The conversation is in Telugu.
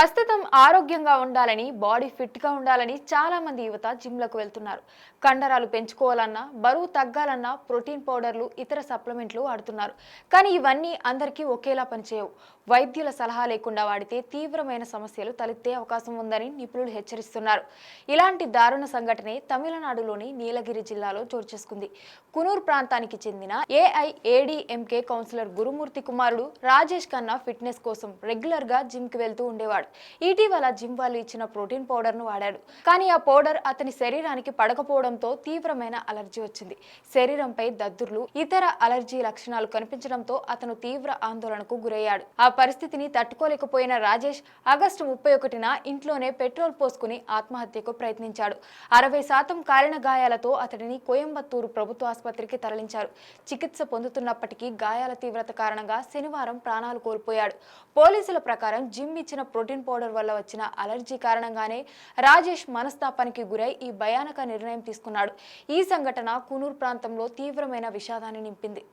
ప్రస్తుతం ఆరోగ్యంగా ఉండాలని, బాడీ ఫిట్‌గా ఉండాలని చాలా మంది యువత జిమ్‌లకు వెళ్తున్నారు. కండరాలు పెంచుకోవాలన్నా, బరువు తగ్గాలన్నా ప్రోటీన్ పౌడర్లు, ఇతర సప్లిమెంట్లు వాడుతున్నారు. కానీ ఇవన్నీ అందరికీ ఒకేలా పనిచేయవు. వైద్యుల సలహా లేకుండా వాడితే తీవ్రమైన సమస్యలు తలెత్తే అవకాశం ఉందని నిపుణులు హెచ్చరిస్తున్నారు. ఇలాంటి దారుణ సంఘటనే తమిళనాడులోని నీలగిరి జిల్లాలో చోటు చేసుకుంది. కునూర్ ప్రాంతానికి చెందిన ఏఐఏడీఎంకే కౌన్సిలర్ గురుమూర్తి కుమారుడు రాజేష్ ఖన్నా ఫిట్నెస్ కోసం రెగ్యులర్‌గా జిమ్‌కి వెళ్తూ ఉండేవాడు. ఇటీవల జిమ్ వాళ్ళు ఇచ్చిన ప్రోటీన్ పౌడర్ ను వాడాడు. కానీ ఆ పౌడర్ అతని శరీరానికి పడకపోవడంతో తీవ్రమైన అలర్జీ వచ్చింది. శరీరంపై దద్దుర్లు, ఇతర అలర్జీ లక్షణాలు కనిపించడంతో అతను తీవ్ర ఆందోళనకు గురయ్యాడు. ఆ పరిస్థితిని తట్టుకోలేకపోయిన రాజేష్ ఆగస్టు 31న ఇంట్లోనే పెట్రోల్ పోసుకుని ఆత్మహత్యకు ప్రయత్నించాడు. 60% కాలిన గాయాలతో అతడిని కోయంబత్తూరు ప్రభుత్వ ఆసుపత్రికి తరలించారు. చికిత్స పొందుతున్నప్పటికీ గాయాల తీవ్రత కారణంగా శనివారం ప్రాణాలు కోల్పోయాడు. పోలీసుల ప్రకారం జిమ్ ఇచ్చిన ప్రోటీన్ పౌడర్ వల్ల వచ్చిన అలర్జీ కారణంగానే రాజేష్ మనస్తాపానికి గురై ఈ భయానక నిర్ణయం తీసుకున్నాడు. ఈ సంఘటన కునూర్ ప్రాంతంలో తీవ్రమైన విషాదాన్ని నింపింది.